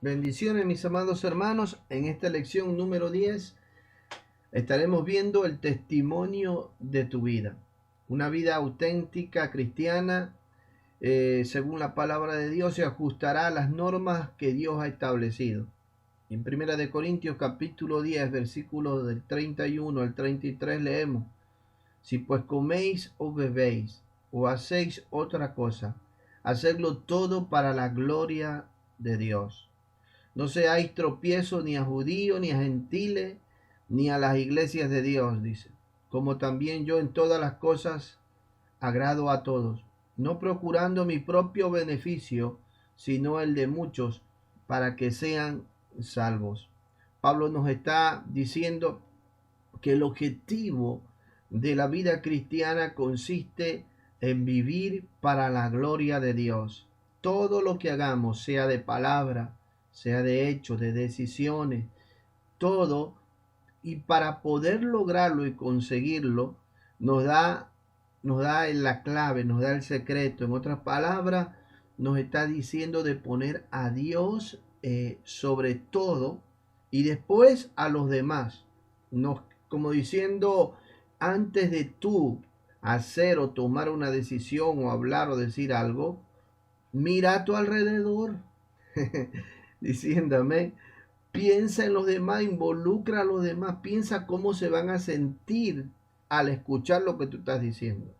Bendiciones, mis amados hermanos. En esta lección número 10 estaremos viendo el testimonio de tu vida. Una vida auténtica, cristiana, según la palabra de Dios, se ajustará a las normas que Dios ha establecido. En 1 Corintios capítulo 10, versículos del 31 al 33 leemos: Si pues coméis o bebéis o hacéis otra cosa, hacedlo todo para la gloria de Dios. No seáis tropiezo ni a judíos, ni a gentiles, ni a las iglesias de Dios, dice. Como también yo en todas las cosas agrado a todos, no procurando mi propio beneficio, sino el de muchos, para que sean salvos. Pablo nos está diciendo que el objetivo de la vida cristiana consiste en vivir para la gloria de Dios. Todo lo que hagamos, sea de palabra, sea de hechos, de decisiones, todo, y para poder lograrlo y conseguirlo, nos da, nos da la clave, nos da el secreto. En otras palabras, nos está diciendo de poner a Dios sobre todo y después a los demás. Nos, como diciendo, antes de tú hacer o tomar una decisión o hablar o decir algo, mira a tu alrededor, diciéndome, piensa en los demás, involucra a los demás, piensa cómo se van a sentir al escuchar lo que tú estás diciendo,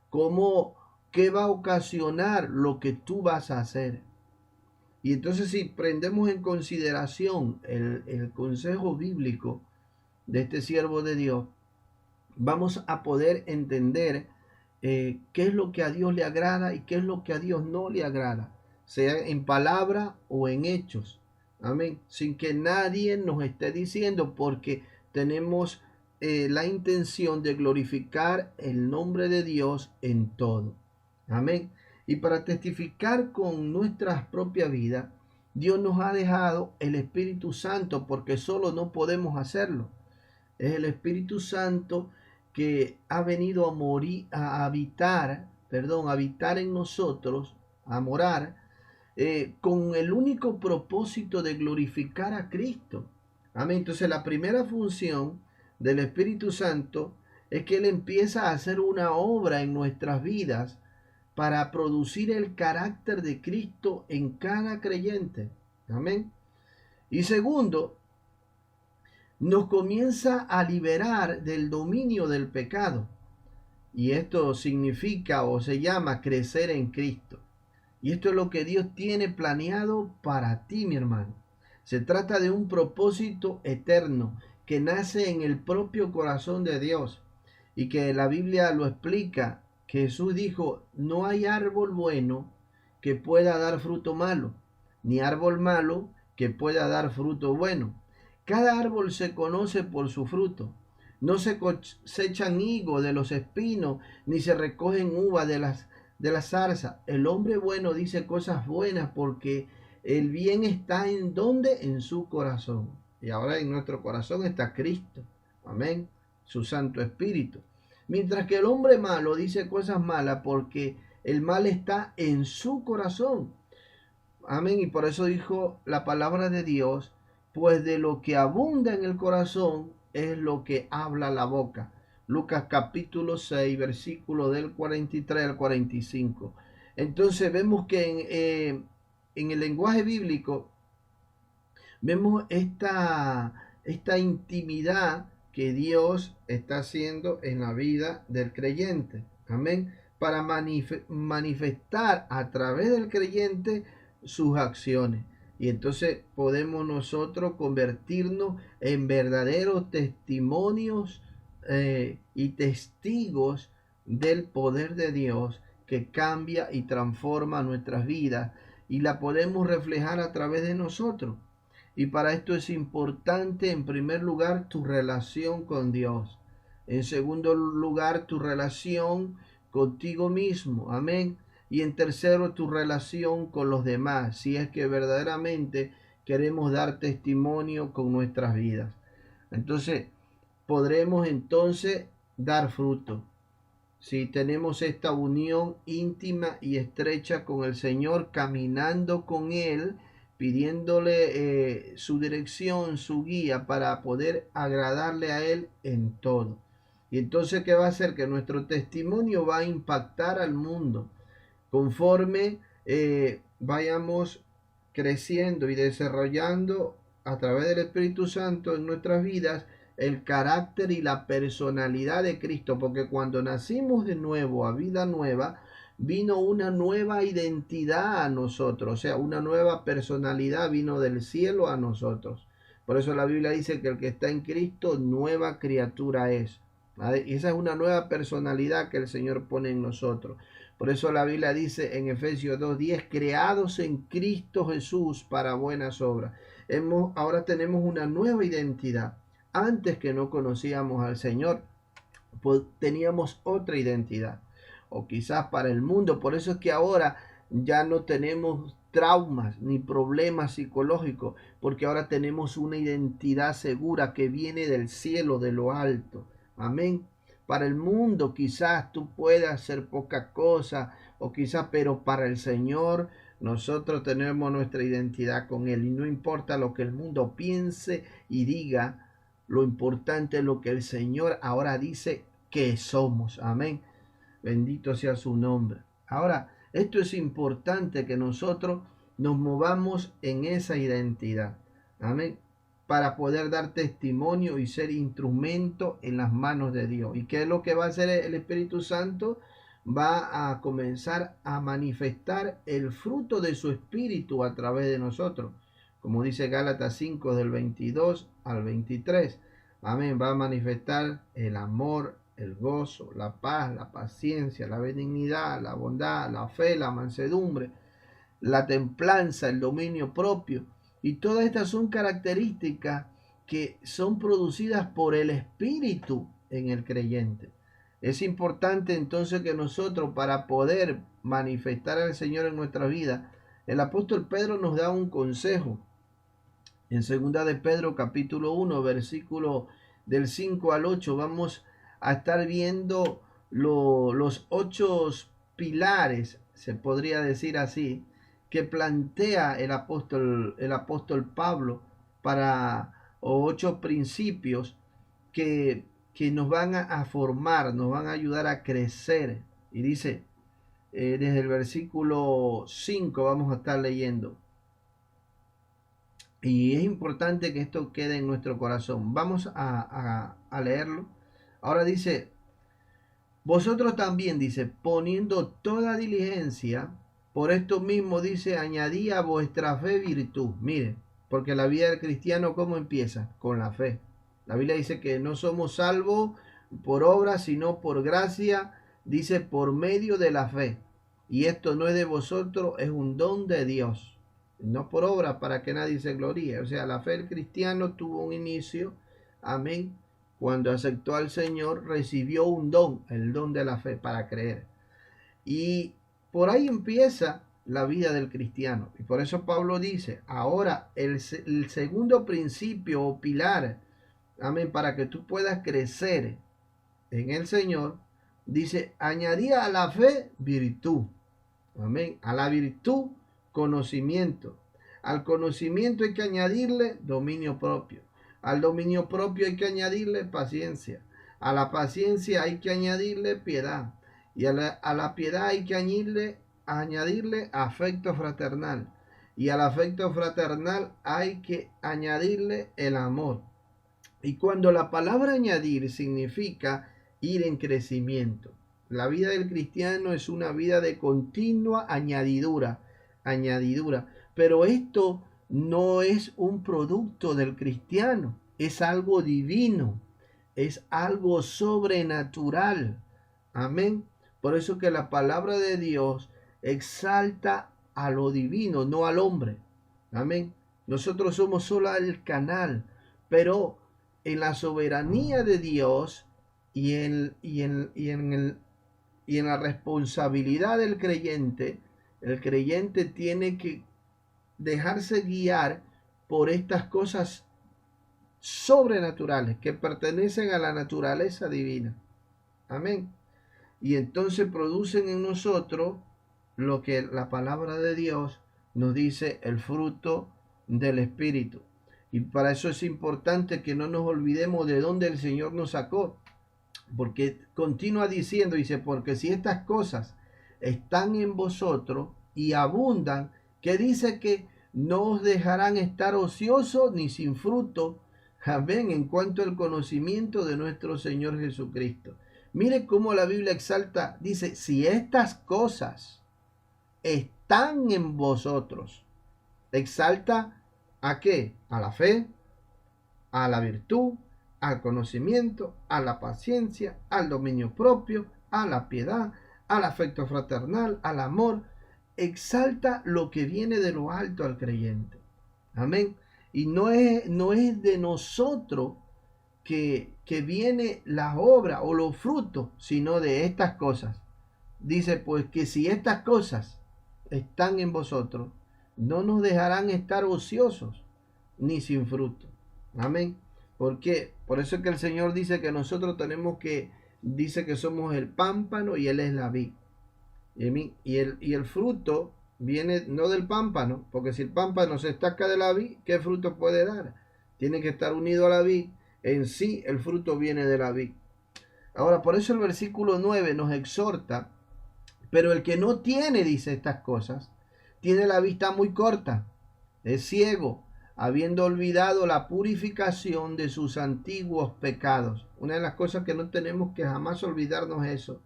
cómo, qué va a ocasionar lo que tú vas a hacer. Y entonces si prendemos en consideración el consejo bíblico de este siervo de Dios, vamos a poder entender qué es lo que a Dios le agrada y qué es lo que a Dios no le agrada, sea en palabra o en hechos. Amén. Sin que nadie nos esté diciendo, porque tenemos la intención de glorificar el nombre de Dios en todo. Amén. Y para testificar con nuestras propias vidas, Dios nos ha dejado el Espíritu Santo, porque solo no podemos hacerlo. Es el Espíritu Santo que ha venido a morir, a habitar, habitar en nosotros, a morar, con el único propósito de glorificar a Cristo. Amén. Entonces la primera función del Espíritu Santo es que Él empieza a hacer una obra en nuestras vidas para producir el carácter de Cristo en cada creyente. Amén. Y segundo, nos comienza a liberar del dominio del pecado. Y esto significa o se llama crecer en Cristo. Y esto es lo que Dios tiene planeado para ti, mi hermano. Se trata de un propósito eterno que nace en el propio corazón de Dios y que la Biblia lo explica. Jesús dijo, no hay árbol bueno que pueda dar fruto malo, ni árbol malo que pueda dar fruto bueno. Cada árbol se conoce por su fruto. No se cosechan higos de los espinos, ni se recogen uvas de la zarza. El hombre bueno dice cosas buenas porque el bien está en donde, en su corazón. Y ahora en nuestro corazón está Cristo. Amén. Su Santo Espíritu. Mientras que el hombre malo dice cosas malas porque el mal está en su corazón. Amén. Y por eso dijo la palabra de Dios, pues de lo que abunda en el corazón es lo que habla la boca. Lucas capítulo 6, versículo del 43 al 45. Entonces vemos que en el lenguaje bíblico vemos esta intimidad que Dios está haciendo en la vida del creyente. Amén. Para manifestar a través del creyente sus acciones. Y entonces podemos nosotros convertirnos en verdaderos testimonios y testigos del poder de Dios que cambia y transforma nuestras vidas y la podemos reflejar a través de nosotros. Y para esto es importante, en primer lugar, tu relación con Dios. En segundo lugar, tu relación contigo mismo. Amén. Y en tercero, tu relación con los demás, si es que verdaderamente queremos dar testimonio con nuestras vidas. Entonces, podremos entonces dar fruto. Si tenemos esta unión íntima y estrecha con el Señor, caminando con Él, pidiéndole su dirección, su guía para poder agradarle a Él en todo. Y entonces, ¿qué va a hacer? Que nuestro testimonio va a impactar al mundo conforme vayamos creciendo y desarrollando a través del Espíritu Santo en nuestras vidas el carácter y la personalidad de Cristo, porque cuando nacimos de nuevo a vida nueva, vino una nueva identidad a nosotros, o sea, una nueva personalidad vino del cielo a nosotros. Por eso la Biblia dice que el que está en Cristo, nueva criatura es. ¿Vale? Y esa es una nueva personalidad que el Señor pone en nosotros. Por eso la Biblia dice en Efesios 2:10, creados en Cristo Jesús para buenas obras. Ahora tenemos una nueva identidad. Antes que no conocíamos al Señor, pues teníamos otra identidad. O quizás para el mundo. Por eso es que ahora ya no tenemos traumas ni problemas psicológicos, porque ahora tenemos una identidad segura que viene del cielo, de lo alto. Amén. Para el mundo quizás tú puedas hacer poca cosa, o quizás, pero para el Señor nosotros tenemos nuestra identidad con Él. Y no importa lo que el mundo piense y diga, lo importante es lo que el Señor ahora dice que somos. Amén. Bendito sea su nombre. Ahora, esto es importante que nosotros nos movamos en esa identidad. Amén. Para poder dar testimonio y ser instrumento en las manos de Dios. ¿Y qué es lo que va a hacer el Espíritu Santo? Va a comenzar a manifestar el fruto de su Espíritu a través de nosotros. Como dice Gálatas 5 del 22 al 23. Amén. Va a manifestar el amor, el gozo, la paz, la paciencia, la benignidad, la bondad, la fe, la mansedumbre, la templanza, el dominio propio. Y todas estas son características que son producidas por el Espíritu en el creyente. Es importante entonces que nosotros, para poder manifestar al Señor en nuestra vida, el apóstol Pedro nos da un consejo. En 2 de Pedro capítulo 1, versículo del 5 al 8, vamos a estar viendo los 8 pilares, se podría decir así, que plantea el apóstol Pablo para 8 principios que nos van a formar, nos van a ayudar a crecer. Y dice, desde el versículo 5 vamos a estar leyendo. Y es importante que esto quede en nuestro corazón. Vamos a leerlo. Ahora dice, vosotros también, dice, poniendo toda diligencia, por esto mismo dice, añadí a vuestra fe virtud. Mire, porque la vida del cristiano, ¿cómo empieza? Con la fe. La Biblia dice que no somos salvos por obra, sino por gracia, dice, por medio de la fe. Y esto no es de vosotros, es un don de Dios. No por obra para que nadie se gloríe. O sea, la fe del cristiano tuvo un inicio. Amén. Cuando aceptó al Señor, recibió un don, el don de la fe para creer. Y por ahí empieza la vida del cristiano. Y por eso Pablo dice, ahora el segundo principio o pilar, amén, para que tú puedas crecer en el Señor, dice, añadía a la fe virtud. Amén. A la virtud, conocimiento. Al conocimiento hay que añadirle dominio propio. Al dominio propio hay que añadirle paciencia. A la paciencia hay que añadirle piedad. Y a la piedad hay que añadirle afecto fraternal. Y al afecto fraternal hay que añadirle el amor. Y cuando la palabra añadir significa ir en crecimiento. La vida del cristiano es una vida de continua añadidura. Pero esto no es un producto del cristiano, es algo divino, es algo sobrenatural. Amén. Por eso que la palabra de Dios exalta a lo divino, no al hombre. Amén. Nosotros somos solo el canal, pero en la soberanía de Dios y en la responsabilidad del creyente, el creyente tiene que dejarse guiar por estas cosas sobrenaturales que pertenecen a la naturaleza divina. Amén. Y entonces producen en nosotros lo que la palabra de Dios nos dice el fruto del Espíritu. Y para eso es importante que no nos olvidemos de dónde el Señor nos sacó. Porque continúa diciendo, dice, porque si estas cosas están en vosotros y abundan, que dice que no os dejarán estar ociosos ni sin fruto, amén, en cuanto al conocimiento de nuestro Señor Jesucristo. Mire cómo la Biblia exalta, dice, si estas cosas están en vosotros, exalta ¿a qué? A la fe, a la virtud, al conocimiento, a la paciencia, al dominio propio, a la piedad, al afecto fraternal, al amor. Exalta lo que viene de lo alto al creyente. Amén. Y no es de nosotros que viene la obra o los frutos, sino de estas cosas. Dice pues que si estas cosas están en vosotros, no nos dejarán estar ociosos ni sin fruto. Amén. ¿Por qué? Por eso es que el Señor dice que nosotros dice que somos el pámpano y Él es la vid. Y el fruto viene no del pámpano, porque si el pámpano se estaca de la vid, ¿qué fruto puede dar? Tiene que estar unido a la vid. En sí, el fruto viene de la vid. Ahora, por eso el versículo 9 nos exhorta, pero el que no tiene, dice estas cosas, tiene la vista muy corta, es ciego, habiendo olvidado la purificación de sus antiguos pecados. Una de las cosas que no tenemos que jamás olvidarnos eso,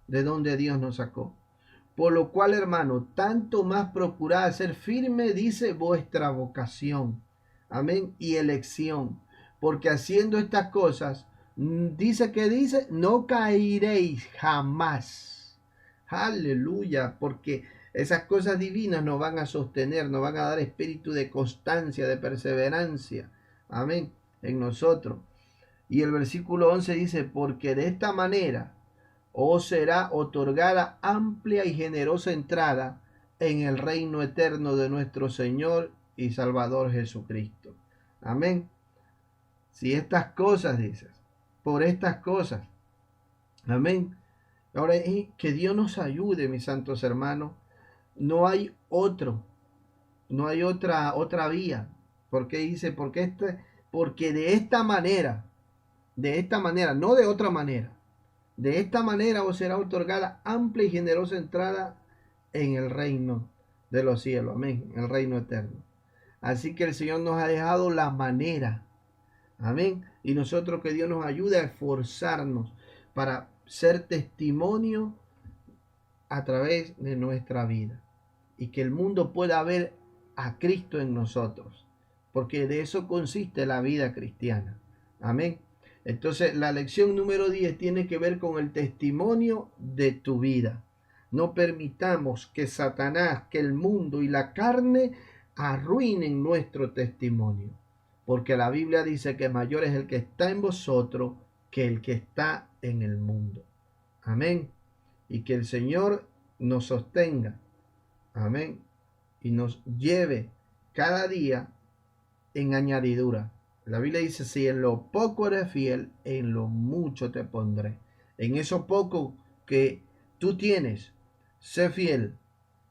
de donde Dios nos sacó. Por lo cual, hermano, tanto más procurad ser firme, dice, vuestra vocación. Amén. Y elección. Porque haciendo estas cosas, dice, no caeréis jamás. Aleluya. Porque esas cosas divinas nos van a sostener, nos van a dar espíritu de constancia, de perseverancia. Amén. En nosotros. Y el versículo 11 dice, porque de esta manera os será otorgada amplia y generosa entrada en el reino eterno de nuestro Señor y Salvador Jesucristo. Amén. Si estas cosas dices, por estas cosas. Amén. Ahora que Dios nos ayude, mis santos hermanos. No hay otra vía. Porque dice, porque de esta manera, no de otra manera. De esta manera os será otorgada amplia y generosa entrada en el reino de los cielos. Amén. El reino eterno. Así que el Señor nos ha dejado la manera. Amén. Y nosotros que Dios nos ayude a esforzarnos para ser testimonio a través de nuestra vida. Y que el mundo pueda ver a Cristo en nosotros. Porque de eso consiste la vida cristiana. Amén. Entonces, la lección número 10 tiene que ver con el testimonio de tu vida. No permitamos que Satanás, que el mundo y la carne arruinen nuestro testimonio. Porque la Biblia dice que mayor es el que está en vosotros que el que está en el mundo. Amén. Y que el Señor nos sostenga. Amén. Y nos lleve cada día en añadidura. La Biblia dice, si en lo poco eres fiel, en lo mucho te pondré. En eso poco que tú tienes, sé fiel,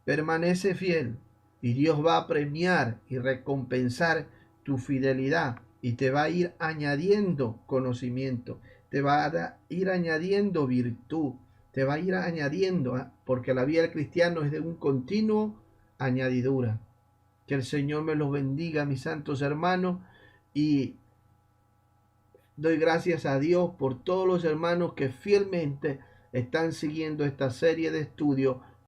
permanece fiel, y Dios va a premiar y recompensar tu fidelidad, y te va a ir añadiendo conocimiento, te va a ir añadiendo virtud, te va a ir añadiendo, porque la vida del cristiano es de un continuo añadidura. Que el Señor me los bendiga, mis santos hermanos, y doy gracias a Dios por todos los hermanos que fielmente están siguiendo esta serie de estudios